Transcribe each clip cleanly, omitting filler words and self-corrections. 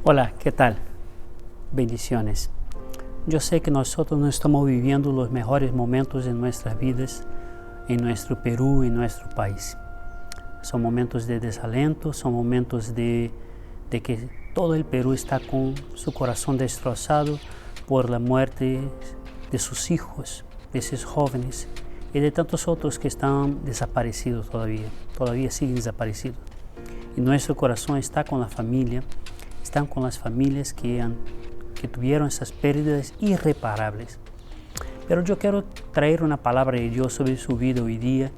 Hola, ¿qué tal? Bendiciones. Yo sé que nosotros no estamos viviendo los mejores momentos en nuestras vidas, en nuestro Perú, en nuestro país. Son momentos de desalento, son momentos de que todo el Perú está con su corazón destrozado por la muerte de sus hijos, de esos jóvenes y de tantos otros que están desaparecidos todavía siguen desaparecidos. Y nuestro corazón está con la familia, están con las familias que tuvieron esas pérdidas irreparables. Pero yo quiero traer una palabra de Dios sobre su vida hoy día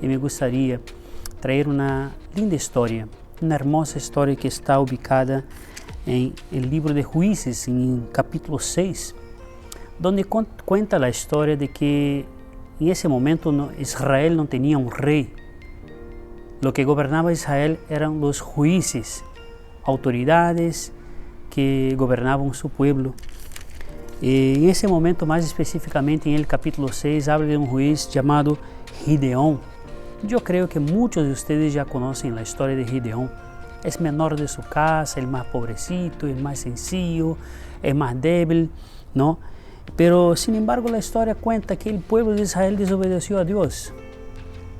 y me gustaría traer una linda historia, una hermosa historia que está ubicada en el libro de Jueces, en capítulo 6, donde cuenta la historia de que en ese momento Israel no tenía un rey. Lo que gobernaba Israel eran los jueces, autoridades que gobernaban su pueblo. En ese momento, más específicamente en el capítulo 6, habla de un juez llamado Gideón. Yo creo que muchos de ustedes ya conocen la historia de Gideón. Es menor de su casa, el más pobrecito, el más sencillo, el más débil, ¿no? Pero sin embargo la historia cuenta que el pueblo de Israel desobedeció a Dios.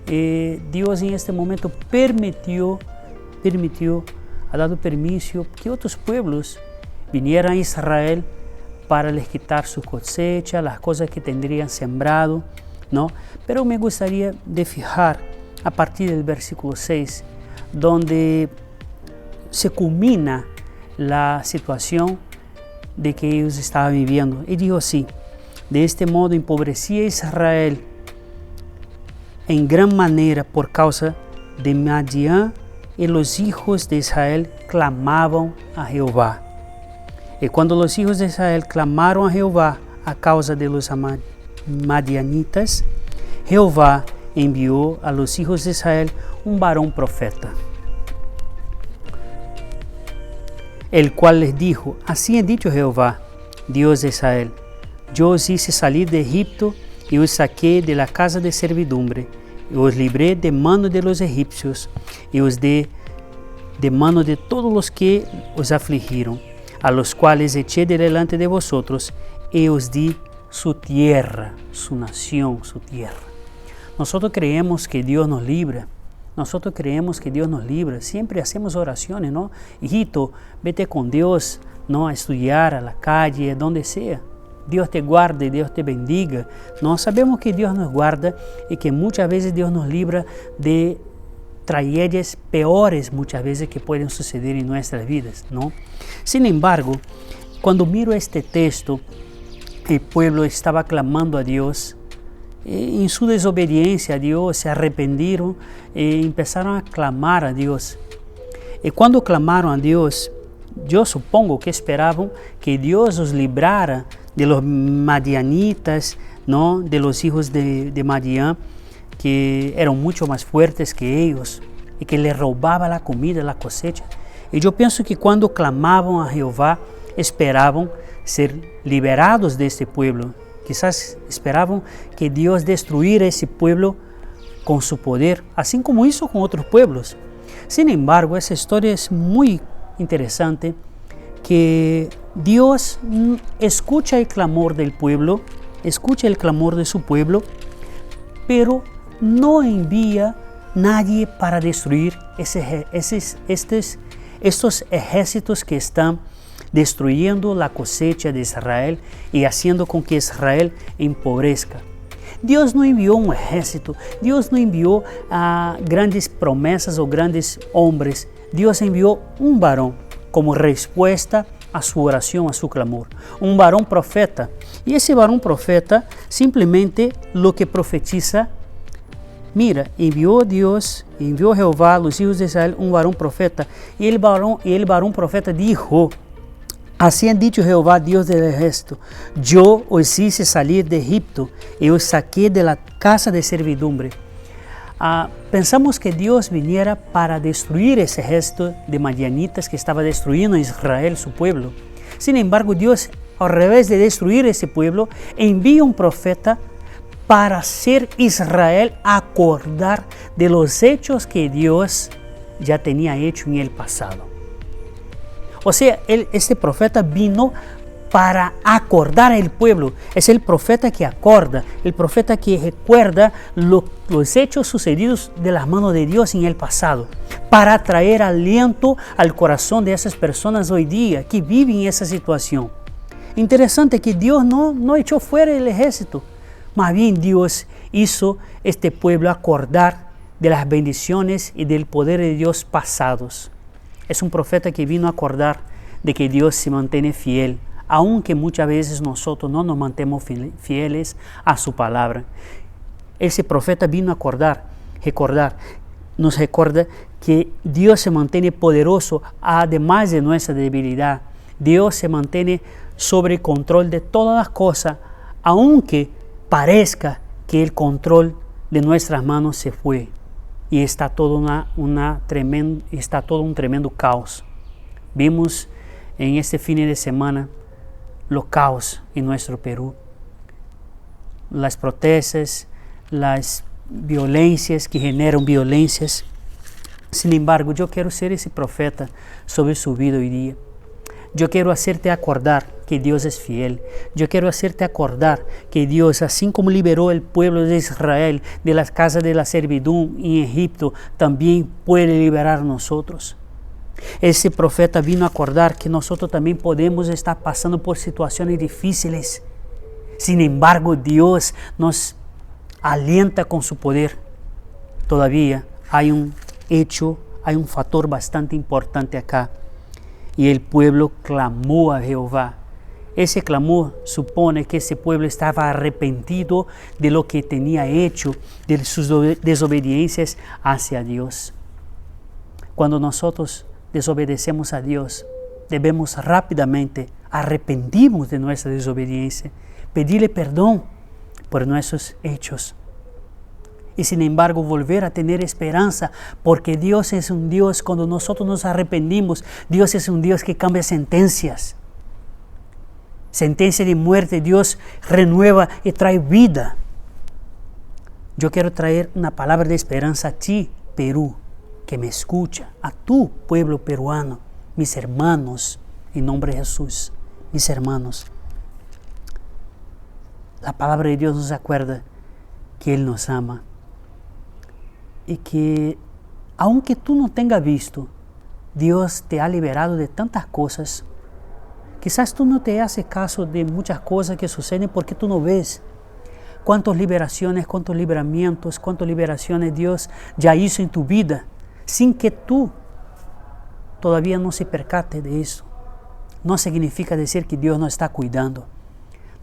Dios en este momento ha dado permiso que otros pueblos vinieran a Israel para les quitar su cosecha, las cosas que tendrían sembrado, ¿no? Pero me gustaría de fijar a partir del versículo 6, donde se culmina la situación de que ellos estaban viviendo. Y dijo así: de este modo empobrecía Israel en gran manera por causa de Madián, y los hijos de Israel clamaban a Jehová. Y cuando los hijos de Israel clamaron a Jehová a causa de los madianitas, Jehová envió a los hijos de Israel un varón profeta, el cual les dijo: así ha dicho Jehová, Dios de Israel: yo os hice salir de Egipto y os saqué de la casa de servidumbre, y os libré de mano de los egipcios, y os di de mano de todos los que os afligiron, a los cuales eché de delante de vosotros, y os di su tierra, su nación, su tierra. Nosotros creemos que Dios nos libra. Siempre hacemos oraciones, ¿no? Hijito, vete con Dios, ¿no? A estudiar, a la calle, donde sea. Dios te guarde, Dios te bendiga. No sabemos que Dios nos guarda y que muchas veces Dios nos libra de tragedias peores, muchas veces que pueden suceder en nuestras vidas, ¿no? Sin embargo, cuando miro este texto, el pueblo estaba clamando a Dios. En su desobediencia a Dios, se arrepentieron y empezaron a clamar a Dios. Y cuando clamaron a Dios, yo supongo que esperaban que Dios los librara de los madianitas, ¿no? De los hijos de Madián, que eran mucho más fuertes que ellos y que les robaba la comida, la cosecha. Y yo pienso que cuando clamaban a Jehová, esperaban ser liberados de este pueblo. Quizás esperaban que Dios destruyera ese pueblo con su poder, así como hizo con otros pueblos. Sin embargo, esa historia es muy interesante, que Dios escucha el clamor del pueblo, escucha el clamor de su pueblo, pero no envía nadie para destruir estos ejércitos que están destruyendo la cosecha de Israel y haciendo con que Israel empobrezca. Dios no envió un ejército, Dios no envió grandes promesas o grandes hombres. Dios envió un varón como respuesta a su oración, a su clamor. Un varón profeta. Y ese varón profeta simplemente lo que profetiza. Mira, envió Jehová a los hijos de Israel un varón profeta. Y el varón profeta dijo: así ha dicho Jehová, Dios del ejército: yo os hice salir de Egipto y os saqué de la casa de servidumbre. Pensamos que Dios viniera para destruir ese ejército de madianitas que estaba destruyendo a Israel, su pueblo. Sin embargo, Dios, al revés de destruir ese pueblo, envía un profeta para hacer Israel acordar de los hechos que Dios ya tenía hecho en el pasado. O sea, este profeta vino para acordar al pueblo. Es el profeta que acorda, el profeta que recuerda los hechos sucedidos de las manos de Dios en el pasado, para traer aliento al corazón de esas personas hoy día que viven esa situación. Interesante que Dios no echó fuera el ejército, más bien Dios hizo este pueblo acordar de las bendiciones y del poder de Dios pasados. Es un profeta que vino a acordar de que Dios se mantiene fiel, aunque muchas veces nosotros no nos mantenemos fieles a su palabra. Ese profeta vino a nos recuerda que Dios se mantiene poderoso además de nuestra debilidad. Dios se mantiene sobre el control de todas las cosas, aunque parezca que el control de nuestras manos se fue y está todo un tremendo caos. Vimos en este fin de semana los caos en nuestro Perú, las protestas, las violencias que generan violencias. Sin embargo, yo quiero ser ese profeta sobre su vida hoy día. Yo quiero hacerte acordar que Dios es fiel. Yo quiero hacerte acordar que Dios, así como liberó el pueblo de Israel de las casas de la servidumbre en Egipto, también puede liberar a nosotros. Ese profeta vino a acordar que nosotros también podemos estar pasando por situaciones difíciles. Sin embargo, Dios nos alienta con su poder. Todavía hay un factor bastante importante acá. Y el pueblo clamó a Jehová. Ese clamor supone que ese pueblo estaba arrepentido de lo que tenía hecho, de sus desobediencias hacia Dios. Cuando nosotros desobedecemos a Dios, debemos rápidamente arrepentirnos de nuestra desobediencia, pedirle perdón por nuestros hechos. Y sin embargo volver a tener esperanza, porque Dios es un Dios, cuando nosotros nos arrepentimos, Dios es un Dios que cambia sentencias. Sentencia de muerte, Dios renueva y trae vida. Yo quiero traer una palabra de esperanza a ti, Perú, que me escucha, a tu pueblo peruano, mis hermanos, en nombre de Jesús, mis hermanos. La palabra de Dios nos acuerda que Él nos ama y que aunque tú no tengas visto, Dios te ha liberado de tantas cosas. Quizás tú no te haces caso de muchas cosas que suceden porque tú no ves cuántas liberaciones, cuántos libramientos, cuántas liberaciones Dios ya hizo en tu vida, sin que tú todavía no se percate de eso. No significa decir que Dios no está cuidando.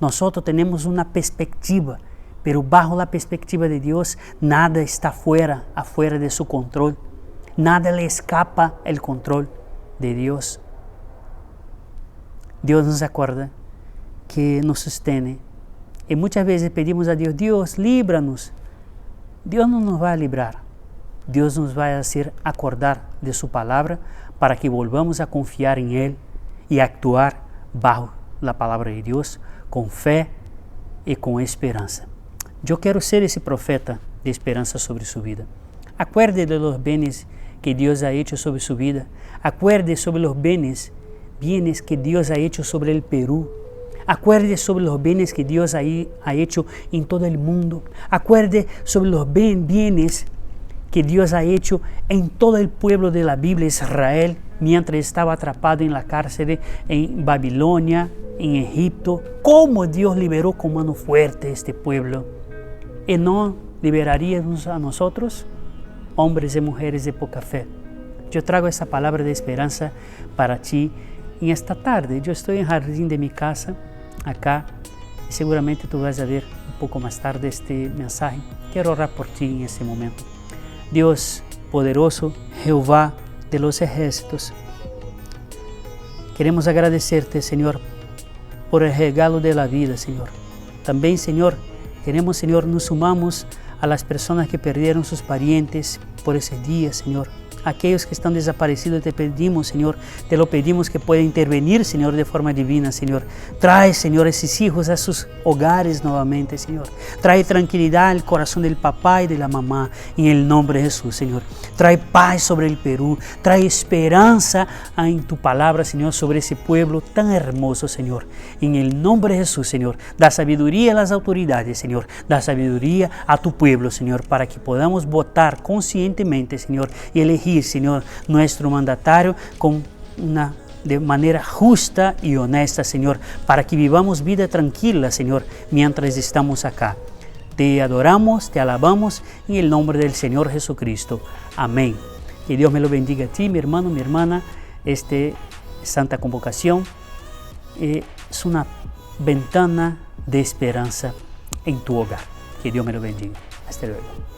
Nosotros tenemos una perspectiva, pero bajo la perspectiva de Dios, nada está afuera de su control. Nada le escapa el control de Dios. Dios nos acuerda que nos sostiene. Y muchas veces pedimos a Dios, Dios, líbranos. Dios no nos va a librar. Dios nos va a hacer acordar de su palabra para que volvamos a confiar en Él y actuar bajo la palabra de Dios con fe y con esperanza. Yo quiero ser ese profeta de esperanza sobre su vida. Acuerde de los bienes que Dios ha hecho sobre su vida. Acuerde sobre los bienes que Dios ha hecho sobre el Perú. Acuerde sobre los bienes que Dios ha hecho en todo el mundo. Acuerde sobre los bienes que Dios ha hecho en todo el pueblo de la Biblia, Israel, mientras estaba atrapado en la cárcel en Babilonia, en Egipto. Cómo Dios liberó con mano fuerte este pueblo. ¿Y no liberaríamos a nosotros, hombres y mujeres de poca fe? Yo traigo esta palabra de esperanza para ti en esta tarde. Yo estoy en el jardín de mi casa, acá, y seguramente tú vas a ver un poco más tarde este mensaje. Quiero orar por ti en este momento. Dios poderoso, Jehová de los ejércitos, queremos agradecerte, Señor, por el regalo de la vida, Señor. También, Señor, queremos, Señor, nos sumamos a las personas que perdieron sus parientes por ese día, Señor. aquellos que están desaparecidos, te pedimos, Señor, te lo pedimos que pueda intervenir, Señor, de forma divina, Señor. Trae, Señor, esos hijos a sus hogares nuevamente, Señor. Trae tranquilidad al corazón del papá y de la mamá, en el nombre de Jesús, Señor. Trae paz sobre el Perú, trae esperanza en tu palabra, Señor, sobre ese pueblo tan hermoso, Señor. En el nombre de Jesús, Señor, da sabiduría a las autoridades, Señor. Da sabiduría a tu pueblo, Señor, para que podamos votar conscientemente, Señor, y elegir, Señor, nuestro mandatario de manera justa y honesta, Señor, para que vivamos vida tranquila, Señor, mientras estamos acá. Te adoramos, te alabamos en el nombre del Señor Jesucristo. Amén. Que Dios me lo bendiga a ti, mi hermano, mi hermana. Santa Convocación es una ventana de esperanza en tu hogar. Que Dios me lo bendiga. Hasta luego.